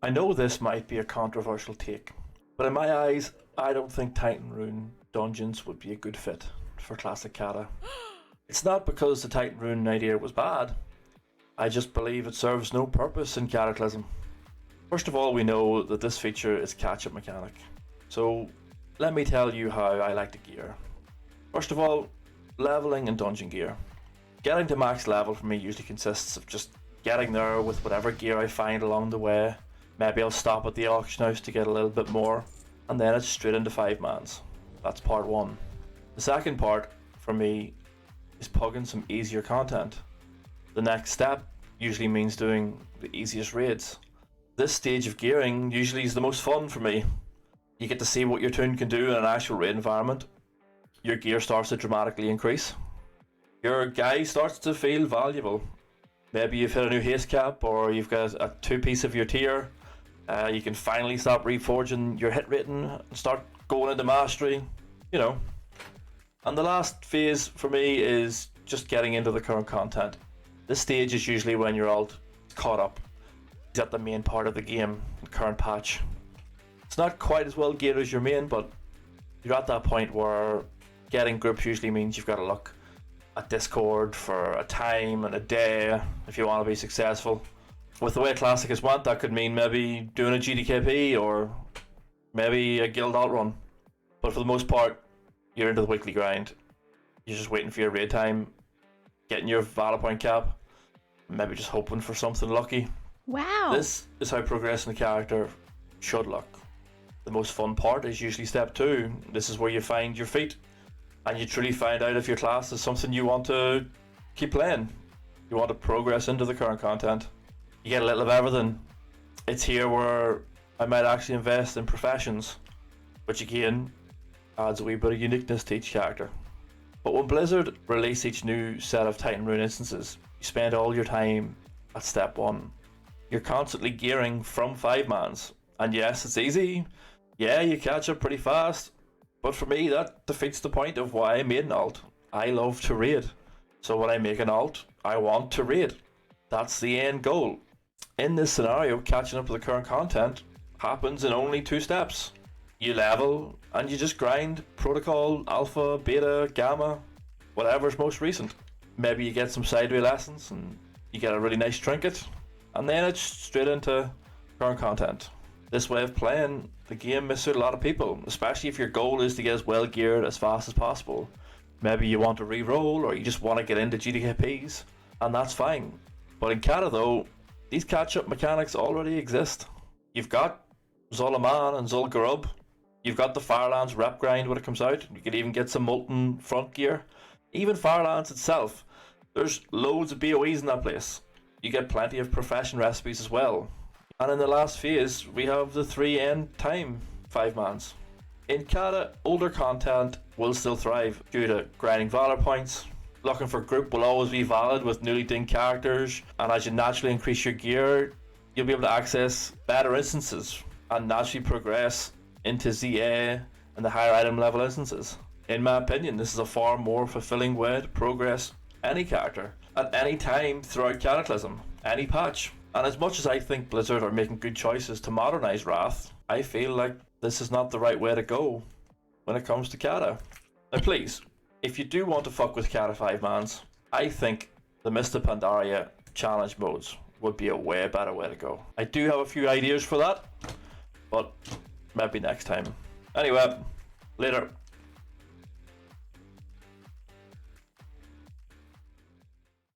I know this might be a controversial take, but in my eyes, I don't think Titan Rune dungeons would be a good fit for classic Kata. It's not because the Titan Rune idea was bad, I just believe it serves no purpose in Cataclysm. First of all, we know that this feature is catch-up mechanic, so let me tell you how I like to gear. First of all, leveling and dungeon gear. Getting to max level for me usually consists of just getting there with whatever gear I find along the way. Maybe I'll stop at the auction house to get a little bit more, and then it's straight into 5-mans. That's part one. The second part, for me, is pugging some easier content. The next step usually means doing the easiest raids. This stage of gearing usually is the most fun for me. You get to see what your toon can do in an actual raid environment. Your gear starts to dramatically increase. Your guy starts to feel valuable. Maybe you've hit a new haste cap, or you've got a 2-piece of your tier. You can finally stop reforging your hit rating and start going into mastery, you know. And the last phase for me is just getting into the current content. This stage is usually when you're all caught up. It's at the main part of the game, the current patch. It's not quite as well geared as your main, but you're at that point where getting groups usually means you've got to look at Discord for a time and a day if you want to be successful. With the way Classic is went, that could mean maybe doing a GDKP or maybe a guild alt run. But for the most part, you're into the weekly grind. You're just waiting for your raid time, getting your valor point cap, maybe just hoping for something lucky. Wow. This is how progressing the character should look. The most fun part is usually step 2. This is where you find your feet and you truly find out if your class is something you want to keep playing. You want to progress into the current content. You get a little of everything. It's here where I might actually invest in professions, which again adds a wee bit of uniqueness to each character. But when Blizzard release each new set of Titan Rune instances, you spend all your time at step 1. You're constantly gearing from 5-mans, and yes, it's easy. Yeah, you catch up pretty fast, but for me that defeats the point of why I made an alt. I love to raid, so when I make an alt, I want to raid. That's the end goal. In this scenario, catching up with the current content happens in only 2 steps. You level, and you just grind protocol, alpha, beta, gamma, whatever's most recent. Maybe you get some sideway lessons, and you get a really nice trinket, and then it's straight into current content. This way of playing the game may suit a lot of people, especially if your goal is to get as well geared as fast as possible. Maybe you want to re-roll, or you just want to get into GDKPs, and that's fine. But in Kata though, these catch-up mechanics already exist. You've got Zolaman and Zul'Gurub. You've got the Firelands rep grind when it comes out. You can even get some Molten front gear. Even Firelands itself. There's loads of BOEs in that place. You get plenty of profession recipes as well. And in the last phase, we have the 3 end time 5-mans. In Kata, older content will still thrive due to grinding valor points. Looking for group will always be valid with newly dinged characters, and as you naturally increase your gear, you'll be able to access better instances and naturally progress into ZA and the higher item level instances. In my opinion, this is a far more fulfilling way to progress any character at any time throughout Cataclysm, any patch. And as much as I think Blizzard are making good choices to modernize Wrath, I feel like this is not the right way to go when it comes to Kata. Now please, if you do want to fuck with Kata 5-mans, I think the Mr. Pandaria challenge modes would be a way better way to go. I do have a few ideas for that, but maybe next time. Anyway, later.